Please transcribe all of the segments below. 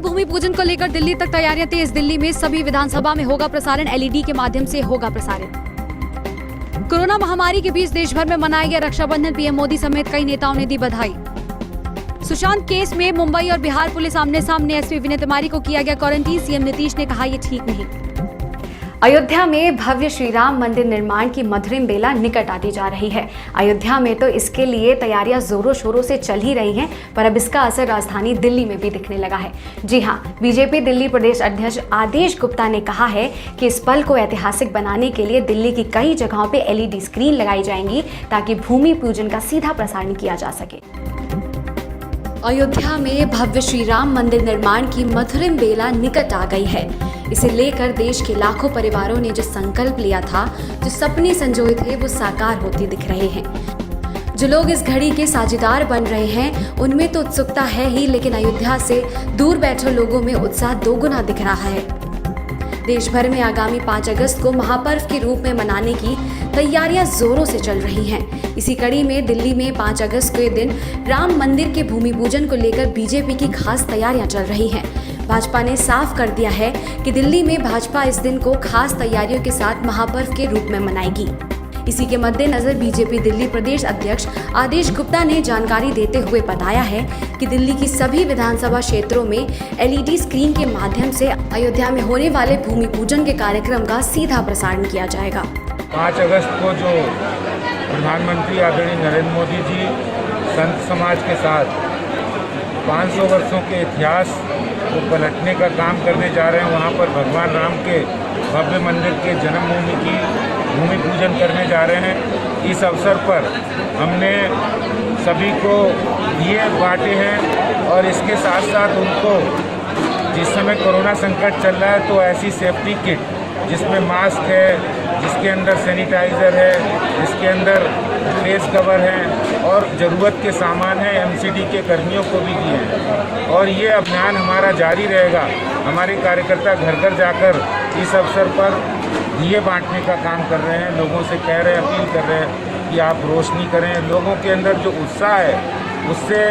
भूमि पूजन को लेकर दिल्ली तक तैयारियां तेज। दिल्ली में सभी विधानसभा में होगा प्रसारण, एलईडी के माध्यम से होगा प्रसारित। कोरोना महामारी के बीच देश भर में मनाया गया रक्षाबंधन। पीएम मोदी समेत कई नेताओं ने दी बधाई। सुशांत केस में मुंबई और बिहार पुलिस आमने सामने। एसपी विनय तिवारी को किया गया क्वारंटीन। सीएम नीतीश ने कहा ये ठीक नहीं। अयोध्या में भव्य श्री राम मंदिर निर्माण की मधुरिम बेला निकट आती जा रही है। अयोध्या में तो इसके लिए तैयारियां जोरों शोरों से चल ही रही हैं, पर अब इसका असर राजधानी दिल्ली में भी दिखने लगा है। जी हां, बीजेपी दिल्ली प्रदेश अध्यक्ष आदेश गुप्ता ने कहा है कि इस पल को ऐतिहासिक बनाने के लिए दिल्ली की कई जगहों पर एलईडी स्क्रीन लगाई जाएंगी ताकि भूमि पूजन का सीधा प्रसारण किया जा सके। अयोध्या में भव्य श्री राम मंदिर निर्माण की मधुरिम बेला निकट आ गई है। इसे लेकर देश के लाखों परिवारों ने जो संकल्प लिया था, जो सपने संजोए थे, वो साकार होते दिख रहे हैं। जो लोग इस घड़ी के साझेदार बन रहे हैं, उनमें तो उत्सुकता है ही, लेकिन अयोध्या से दूर बैठे लोगों में उत्साह दोगुना दिख रहा है। देश भर में आगामी 5 अगस्त को महापर्व के रूप में मनाने की तैयारियां जोरों से चल रही हैं। इसी कड़ी में दिल्ली में 5 अगस्त के दिन राम मंदिर के भूमि पूजन को लेकर बीजेपी की खास तैयारियां चल रही हैं। भाजपा ने साफ कर दिया है कि दिल्ली में भाजपा इस दिन को खास तैयारियों के साथ महापर्व के रूप में मनाएगी। इसी के मद्देनजर बीजेपी दिल्ली प्रदेश अध्यक्ष आदेश गुप्ता ने जानकारी देते हुए बताया है कि दिल्ली की सभी विधानसभा क्षेत्रों में एलईडी स्क्रीन के माध्यम से अयोध्या में होने वाले भूमि पूजन के कार्यक्रम का सीधा प्रसारण किया जाएगा। 5 अगस्त को जो प्रधानमंत्री आदरणीय नरेंद्र मोदी जी संत समाज के साथ 500 वर्षों के इतिहास को पलटने का काम करने जा रहे हैं, वहाँ पर भगवान राम के भव्य मंदिर के जन्मभूमि की भूमि पूजन करने जा रहे हैं। इस अवसर पर हमने सभी को दिए बांटे हैं और इसके साथ साथ उनको, जिस समय कोरोना संकट चल रहा है, तो ऐसी सेफ्टी किट जिसमें मास्क है, जिसके अंदर सैनिटाइज़र है, जिसके अंदर फेस कवर है और ज़रूरत के सामान हैं, एमसीडी के कर्मियों को भी दिए हैं। और ये अभियान हमारा जारी रहेगा। हमारे कार्यकर्ता घर घर जाकर इस अवसर पर दिए बांटने का काम कर रहे हैं। लोगों से कह रहे हैं, अपील कर रहे हैं कि आप रोशनी करें। लोगों के अंदर जो उत्साह है, उससे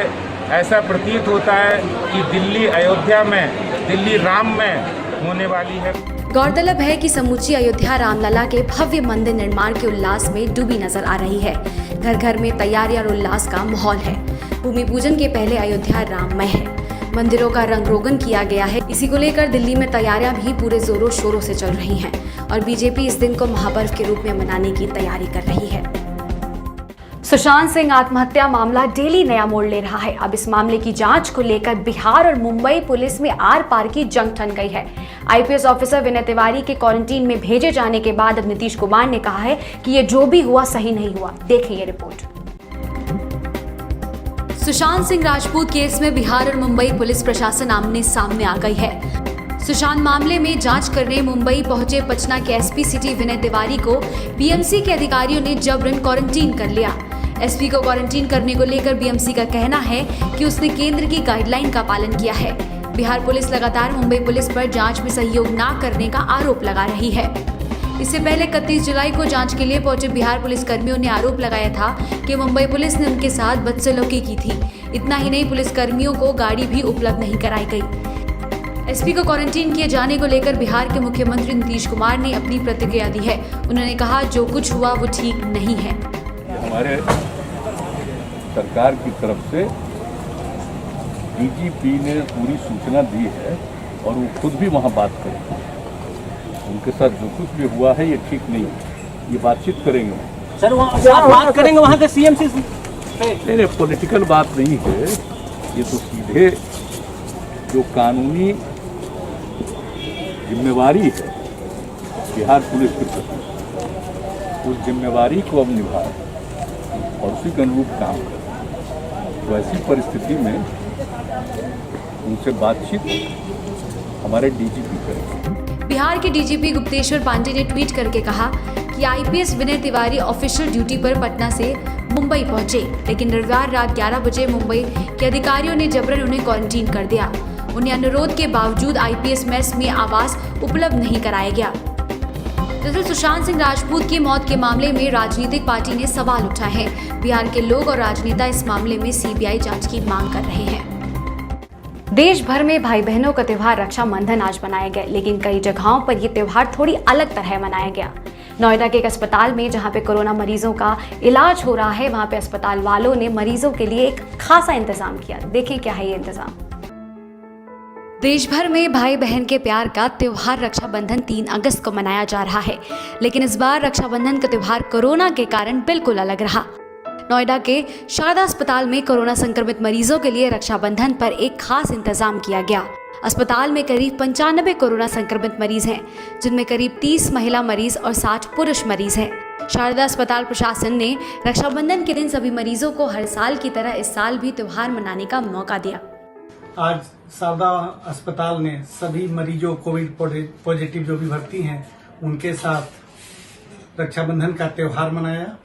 ऐसा प्रतीत होता है कि दिल्ली अयोध्या में, दिल्ली राम में होने वाली है। गौरतलब है कि समूची अयोध्या रामलला के भव्य मंदिर निर्माण के उल्लास में डूबी नजर आ रही है। घर घर में तैयारी और उल्लास का माहौल है। भूमि पूजन के पहले अयोध्या राममय है। मंदिरों का रंग रोगन किया गया है। इसी को लेकर दिल्ली में तैयारियां भी पूरे जोरों शोरों से चल रही हैं और बीजेपी इस दिन को महापर्व के रूप में मनाने की तैयारी कर रही है। सुशांत सिंह आत्महत्या मामला डेली नया मोड़ ले रहा है। अब इस मामले की जांच को लेकर बिहार और मुंबई पुलिस में आर पार की जंग ठन गई है। आईपीएस ऑफिसर विनय तिवारी के क्वारंटीन में भेजे जाने के बाद अब नीतीश कुमार ने कहा है कि ये जो भी हुआ सही नहीं हुआ। देखें ये रिपोर्ट। सुशांत सिंह राजपूत केस में बिहार और मुंबई पुलिस प्रशासन आमने सामने आ गई है। सुशांत मामले में जांच करने मुंबई पहुंचे पटना के एसपी सिटी विनय तिवारी को बीएमसी के अधिकारियों ने जबरन क्वारंटीन कर लिया। एसपी को क्वारंटीन करने को लेकर बीएमसी का कहना है कि उसने केंद्र की गाइडलाइन का पालन किया है। बिहार पुलिस लगातार मुंबई पुलिस पर जांच में सहयोग न करने का आरोप लगा रही है। इससे पहले 31 जुलाई को जांच के लिए पहुंचे बिहार पुलिस कर्मियों ने आरोप लगाया था कि मुंबई पुलिस ने उनके साथ बदसलूकी की थी। इतना ही नहीं, पुलिस कर्मियों को गाड़ी भी उपलब्ध नहीं कराई गई। एसपी को क्वारंटीन किए जाने को लेकर बिहार के मुख्यमंत्री नीतीश कुमार ने अपनी प्रतिक्रिया दी है। उन्होंने कहा जो कुछ हुआ वो ठीक नहीं है। हमारे सरकार की तरफ से डीजीपी ने पूरी सूचना दी है और वो खुद भी वहाँ बात करेंगे। उनके साथ जो कुछ भी हुआ है ये ठीक नहीं है, ये बातचीत करेंगे सर। वहाँ बात करेंगे वहाँ के सीएम से। नहीं, पॉलिटिकल बात नहीं है, ये तो सीधे जो कानूनी जिम्मेवारी है बिहार पुलिस की प्रति, उस जिम्मेवारी को अब निभा और उसी के अनुरूप काम करें। तो ऐसी परिस्थिति में उनसे बातचीत हमारे डीजीपी करेंगे। बिहार के डीजीपी गुप्तेश्वर पांडे ने ट्वीट करके कहा कि IPS Vinay Tiwari official duty पर पटना से मुंबई पहुंचे, लेकिन रविवार रात 11 बजे मुंबई के अधिकारियों ने जबरन उन्हें क्वारंटीन कर दिया। उन्हें अनुरोध के बावजूद आईपीएस मेस में आवास उपलब्ध नहीं कराया गया। दरअसल सुशांत सिंह राजपूत की मौत के मामले में राजनीतिक पार्टी ने सवाल उठाए हैं। बिहार के लोग और राजनेता इस मामले में सीबीआई जांच की मांग कर रहे हैं। देश भर में भाई बहनों का त्योहार रक्षाबंधन आज मनाया गया, लेकिन कई जगहों पर यह त्योहार थोड़ी अलग तरह मनाया गया। नोएडा के एक अस्पताल में जहां पे कोरोना मरीजों का इलाज हो रहा है, वहां पे अस्पताल वालों ने मरीजों के लिए एक खासा इंतजाम किया। देखिए क्या है ये इंतजाम। देश भर में भाई बहन के प्यार का त्योहार रक्षाबंधन 3 अगस्त को मनाया जा रहा है, लेकिन इस बार रक्षाबंधन का त्योहार कोरोना के कारण बिल्कुल अलग रहा। नोएडा के शारदा अस्पताल में कोरोना संक्रमित मरीजों के लिए रक्षाबंधन पर एक खास इंतजाम किया गया। अस्पताल में करीब 95 कोरोना संक्रमित मरीज हैं, जिनमें करीब 30 महिला मरीज और 60 पुरुष मरीज हैं। शारदा अस्पताल प्रशासन ने रक्षाबंधन के दिन सभी मरीजों को हर साल की तरह इस साल भी त्योहार मनाने का मौका दिया। आज शारदा अस्पताल ने सभी मरीजों कोविड पॉजिटिव जो भी भर्ती हैं उनके साथ रक्षाबंधन का त्योहार मनाया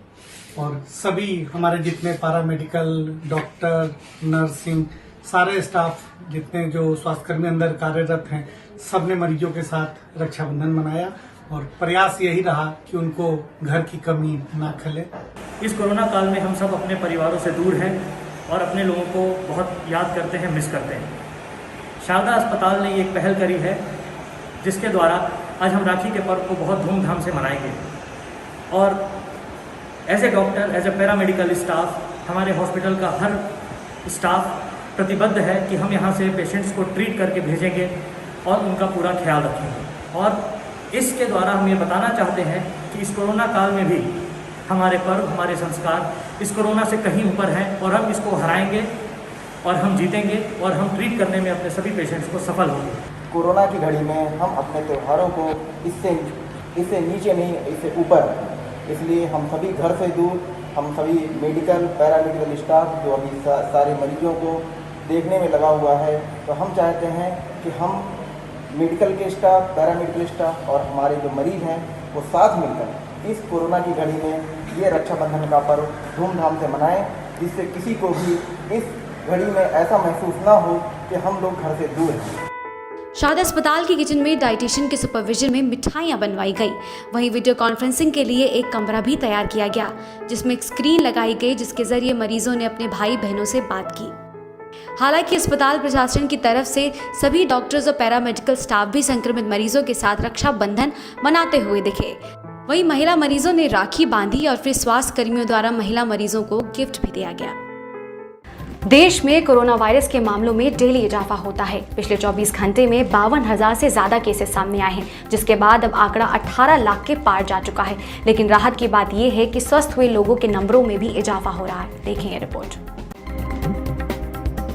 और सभी हमारे जितने पैरामेडिकल, डॉक्टर, नर्सिंग, सारे स्टाफ जितने जो स्वास्थ्यकर्मी अंदर कार्यरत हैं, सबने मरीजों के साथ रक्षाबंधन मनाया और प्रयास यही रहा कि उनको घर की कमी ना खले। इस कोरोना काल में हम सब अपने परिवारों से दूर हैं और अपने लोगों को बहुत याद करते हैं, मिस करते हैं। शारदा अस्पताल ने एक पहल करी है जिसके द्वारा आज हम राखी के पर्व को बहुत धूमधाम से मनाएंगे और as a doctor, as a paramedical staff, हमारे हॉस्पिटल का हर स्टाफ प्रतिबद्ध है कि हम यहाँ से पेशेंट्स को ट्रीट करके भेजेंगे और उनका पूरा ख्याल रखेंगे। और इसके द्वारा हम ये बताना चाहते हैं कि इस कोरोना काल में भी हमारे पर्व, हमारे संस्कार इस कोरोना से कहीं ऊपर हैं और हम इसको हराएंगे और हम जीतेंगे और हम ट्रीट करने में अपने सभी पेशेंट्स को सफल होंगे। कोरोना की घड़ी में हम अपने त्योहारों को इससे नीचे नहीं, इससे ऊपर रखें। इसलिए हम सभी घर से दूर, हम सभी मेडिकल, पैरामेडिकल स्टाफ जो अभी सारे मरीजों को देखने में लगा हुआ है, तो हम चाहते हैं कि हम मेडिकल के स्टाफ, पैरामेडिकल स्टाफ और हमारे जो मरीज हैं वो साथ मिलकर इस कोरोना की घड़ी में ये रक्षाबंधन का पर्व धूमधाम से मनाएं, जिससे किसी को भी इस घड़ी में ऐसा महसूस ना हो कि हम लोग घर से दूर हैं। शारदा अस्पताल की किचन में डाइटिशियन के सुपरविजन में मिठाइयां बनवाई गई। वहीं वीडियो कॉन्फ्रेंसिंग के लिए एक कमरा भी तैयार किया गया, जिसमें एक स्क्रीन लगाई गई जिसके जरिए मरीजों ने अपने भाई बहनों से बात की। हालांकि अस्पताल प्रशासन की तरफ से सभी डॉक्टर्स और पैरामेडिकल स्टाफ भी संक्रमित मरीजों के साथ रक्षाबंधन मनाते हुए दिखे। वहीं महिला मरीजों ने राखी बांधी और फिर स्वास्थ्य कर्मियों द्वारा महिला मरीजों को गिफ्ट भी दिया गया। देश में कोरोना वायरस के मामलों में डेली इजाफा होता है। पिछले 24 घंटे में 52,000 से ज्यादा केसेस सामने आए हैं, जिसके बाद अब आंकड़ा 18 लाख के पार जा चुका है। लेकिन राहत की बात यह है कि स्वस्थ हुए लोगों के नंबरों में भी इजाफा हो रहा है। देखें ये रिपोर्ट।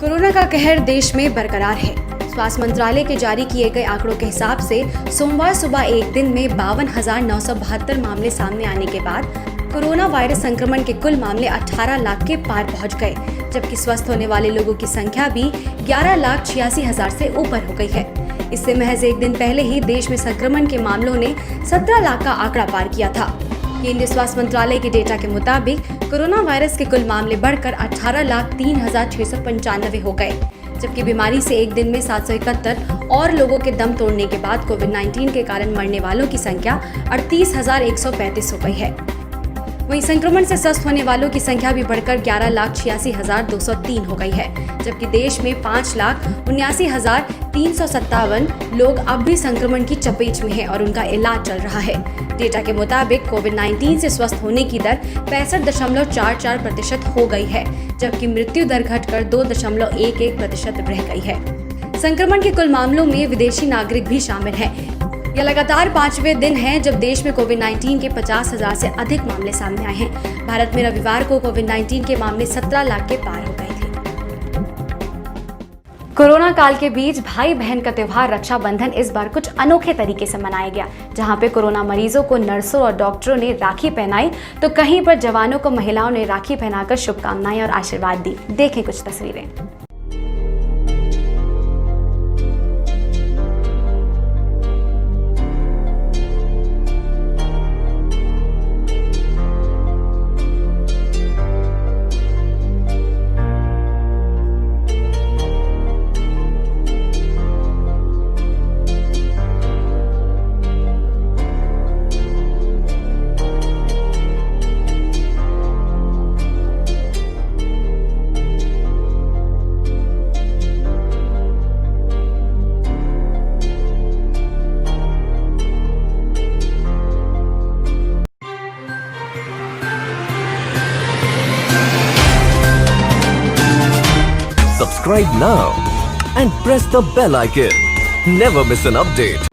कोरोना का कहर देश में बरकरार है। स्वास्थ्य मंत्रालय के जारी किए गए आंकड़ों के हिसाब से सोमवार सुबह एक दिन में 52,972 मामले सामने आने के बाद कोरोना वायरस संक्रमण के कुल मामले 18 लाख के पार पहुंच गए, जबकि स्वस्थ होने वाले लोगों की संख्या भी 11,86,000 से ऊपर हो गई है। इससे महज एक दिन पहले ही देश में संक्रमण के मामलों ने 17 लाख का आंकड़ा पार किया था। केंद्रीय स्वास्थ्य मंत्रालय के डेटा के मुताबिक कोरोना वायरस के कुल मामले बढ़कर 18,03,695 हो गए, जबकि बीमारी से एक दिन में 771 और लोगों के दम तोड़ने के बाद कोविड-19 के कारण मरने वालों की संख्या 38,135 हो गई है। वहीं संक्रमण से स्वस्थ होने वालों की संख्या भी बढ़कर 11,86,203 हो गई है, जबकि देश में 5,79,357 लोग अब भी संक्रमण की चपेट में हैं और उनका इलाज चल रहा है। डेटा के मुताबिक कोविड-19 से स्वस्थ होने की दर 65.44% हो गई है, जबकि मृत्यु दर घटकर 2.11% रह गई है। संक्रमण के कुल मामलों में विदेशी नागरिक भी शामिल हैं। यह लगातार 5वें दिन है जब देश में कोविड-19 के 50,000 से अधिक मामले सामने आए हैं। भारत में रविवार को कोविड-19 के मामले 17 लाख के पार हो गए थे। कोरोना काल के बीच भाई बहन का त्योहार रक्षाबंधन इस बार कुछ अनोखे तरीके से मनाया गया, जहां पे कोरोना मरीजों को नर्सों और डॉक्टरों ने राखी पहनाई, तो कहीं पर जवानों को महिलाओं ने राखी पहनाकर शुभकामनाएं और आशीर्वाद दी। देखें कुछ तस्वीरें। subscribe now and press the bell icon. Never miss an update.